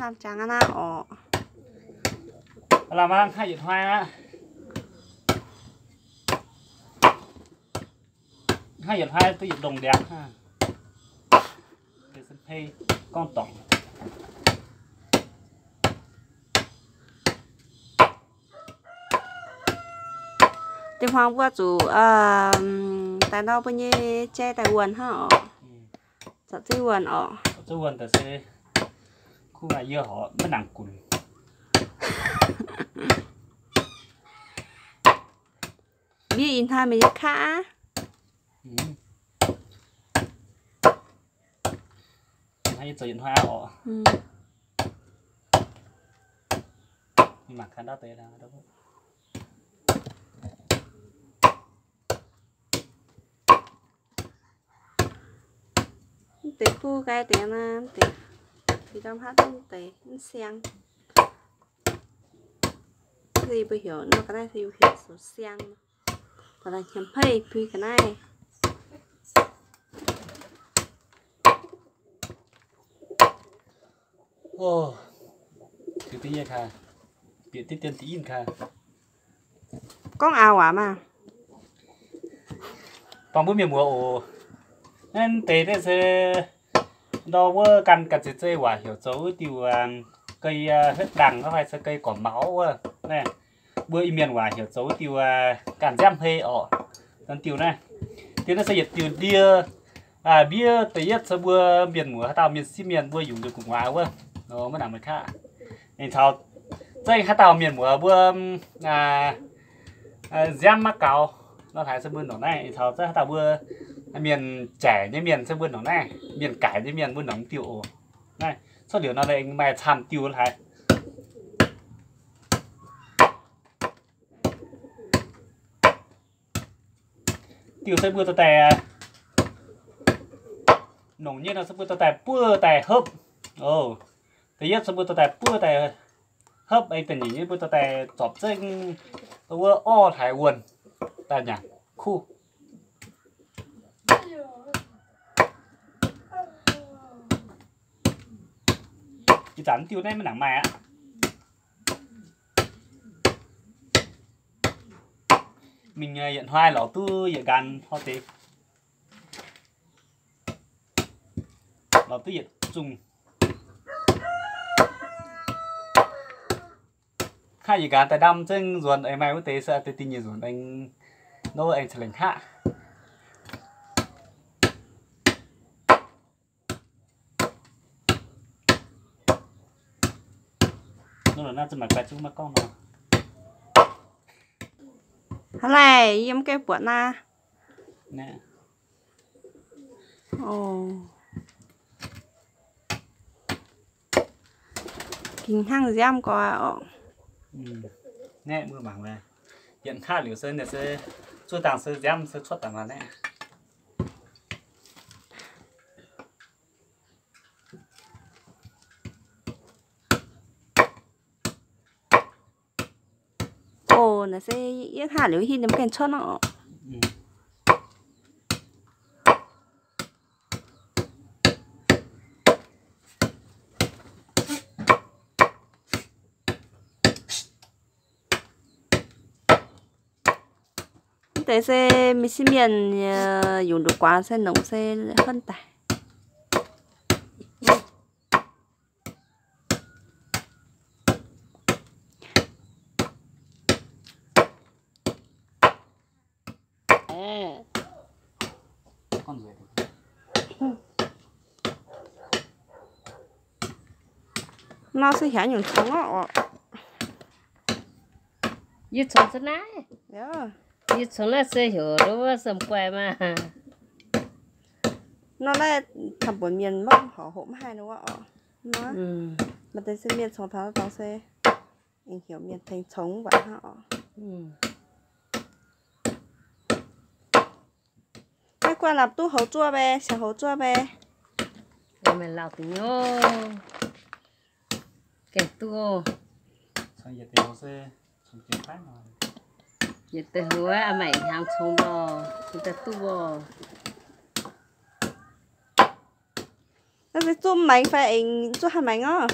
làm chẳng ăn nào làm ăn hai điện thoại á, hai điện thoại tôi dùng đồng đẹp ha, để xem pay con tổng. thì hoàng qua chủ tại đâu bao nhiêu che tại quần hả sợ chơi quần Chơi quần tại sẽ khu này dưa họ mới nặng cùn. biết in hai mình khá hay chơi điện thoại họ nhưng mà khán đó tệ là đâu. để khu cái tiền là thì trong hát không để xem gì bây giờ nó cái này thì hiểu số xem và là chấm pay phi cái này Ô thứ tí nha kha biệt tí tiền tí in kha con ảo à mà bằng bữa miền mùa ồ nên tệ thế sẽ đó vừa căn cả chế chơi quả hiểu dấu tiêu cây hết đằng nó phải sẽ cây cỏ máu này bữa im miền quả hiểu dấu tiêu cản giam hê nên tiêu này tiêu nó sẽ diệt tiêu bia bia tây nhất sẽ bữa miền mùa tàu miền xí miền bữa dùng được cùng hóa quá nó mới làm được khác nên thao chơi hát tàu miền mùa bữa giam mắc cào nó phải sẽ bữa nó này thao chơi hát tàu bữa miền trẻ như miền sẽ bươn nó này miền cải như miền bươn nóng tiêu này sau điều nó lại mày tham tiêu lại tiêu sẽ bươn tè nồng nhiên nó sẽ bươn tè hấp thứ nhất sẽ bươn tè hấp anh tình nhìn như bươn tè chọp trên tôi thái quần ta nhỉ khu cái chắn tiêu này mới nặng mày á mình hiện hoài lỏ tư hiện gan ho tí lỏ tư hiện dùng hai gì gan tại đâm trên ruột ấy mai quốc tế sẽ tự tin nhiều ruột anh nó anh sẽ lên hạ nó là mặc cái chúng mà con nào thế này em cái bữa na nè kinh hăng giam có nè mưa mảng về hiện hai liều sơn này sẽ chua tàng sẽ giam sẽ xuất tàng vào nè nó sẽ yết hạ nếu khi nếm kèn cho nó thế sẽ mình xin miền dùng được quá sẽ nấu sẽ hơn tải con rồi nó sẽ hả những trống á như trống thế này như trống là sẽ hiểu đâu sầm quay mà nó là thập buổi miền bắc họ hỗn hai đúng không nó mà tới sẽ miền trống tháo tao sẽ anh hiểu miền thành trống và họ cái quan là tu hậu chua bé小hậu chua bé mình làm từ nhô cái tu xong giờ thì nó sẽ xuống tiền phát mà giờ từ hứa mày hàng xuống bò chúng ta tu bò nó sẽ chua bánh phải chua hạt bánh á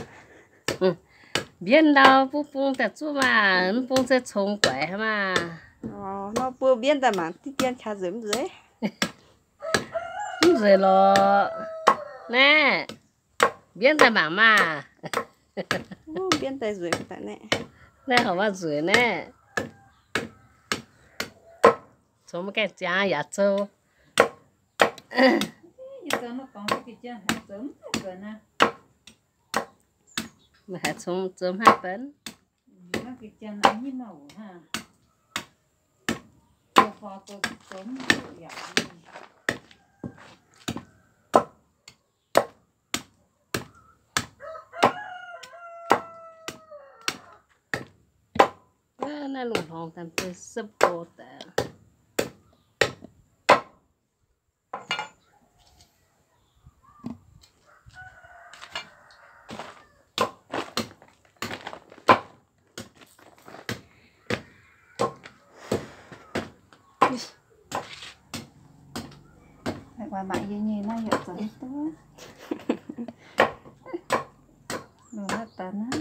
biến đâu bung bung tại chỗ mà bung sẽ trồng quẻ mà nó bữa biến tại mà tí tiền khá dữ dưới rồi lo nè biến tại mà biến tại dưới tại nè nè họ mà rồi nè trồng một cái giá giả châu giờ nó còn cái chân hạt giống rồi nè mà hạt trồng trồng 2 tấn nó cái chân nó như màu ha tôi kho tôi sống dạo nó lủng hồng thành cái súp bò tẻ qua mãi như như nó hiệu giống tốt rồi nó tấn á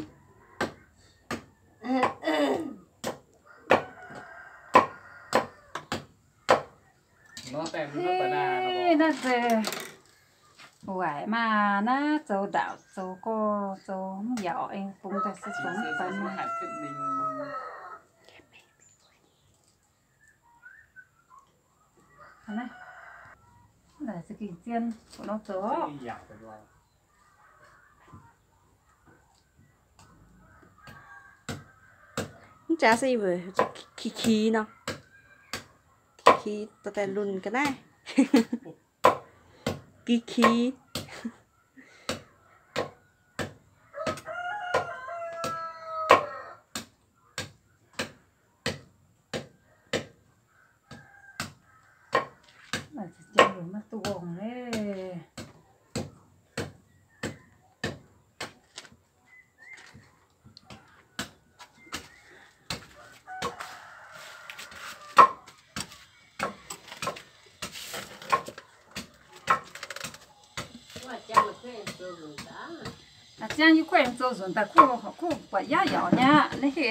nó tem nó banana nó về quải mà nó dầu đảo dầu cô dầu dạo anh cũng ta sẽ sống tấn hạt thịt mình này là sự kiện tiên của nó chó chả gì về khí nó khí tao tên luôn cái này khí là chơi rồi mà tuồng đấy chăng như quen做准但酷不压摇nha那个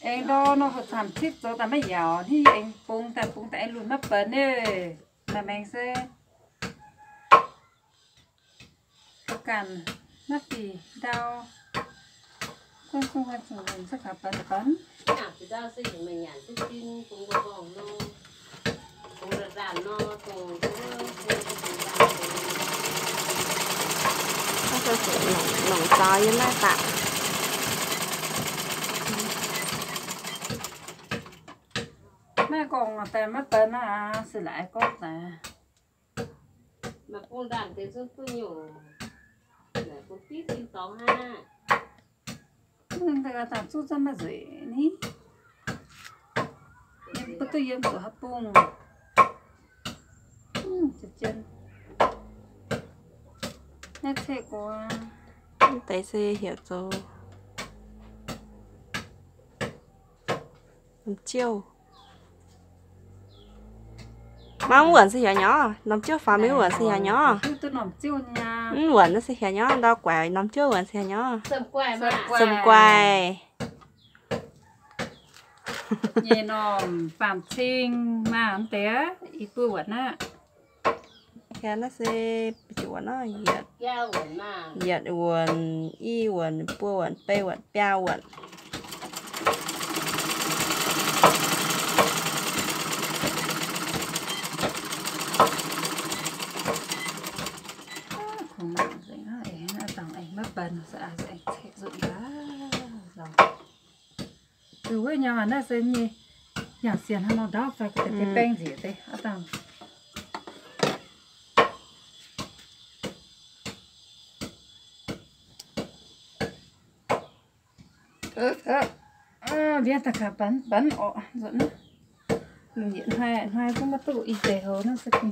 anh đó nó hợp làm thịt cho ta mới giàu thì anh bung tại anh luôn mất bẩn nè mà mình sẽ cần mất gì đau không phải dùng rất là bẩn nhà thì ra xây dựng mình nhàn tích tin cũng có vòng nó cũng là đàn nó cũng nó sẽ nồng to với nó tạ mà còn tại mất bẩn à xử lại có nè mà con đàn thì rất có nhiều để con tí tin tóm ha nhưng ta làm chút ra mà dễ ní em bất tôi em của hấp bung chân nét thế của tại xe hiểu rồi chiêu mà quần sẽ nhỏ năm trước pha mấy quần sẽ nhỏ tôi làm chiêu nha quần nó sẽ nhỏ đâu quẹo năm trước quần sẽ nhỏ sâm quay mà sâm quay nhìn nó phạm sinh mà anh té ít bữa quần á cái nó sẽ chủ nó giật giao quần mà giật quần y quần bua quần pe quần piao quần không nặng rồi nó tặng anh mất bần sợ anh sẽ dụng quá rồi từ với nhà nó sẽ như nhà xiên nó đó phải cái beng gì thế ở tầng biết ta cả bắn ọ dẫn mình điện hai cũng bắt tụ y tế hồ nó sẽ kì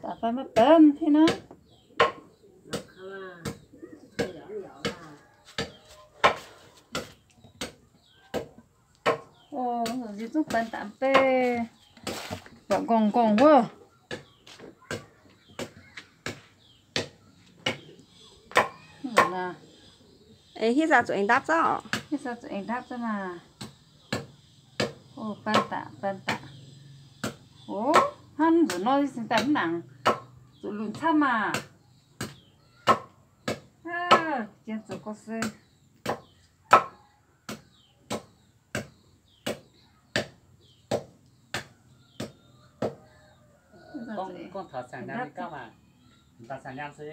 ta phải mất bắn thế nó ồ gì giúp bắn tạm pe còn quá nè. Ê, khi ra tụi anh đáp rõ. Cái sao tụi anh đáp cho mà. Ô, ban tạ. Ô, hắn rồi nói xin tấm nặng. Tụi lùn chăm mà. À, trên tụi có xe. con thợ sản nhang đi các bạn, ta sản nhang xí.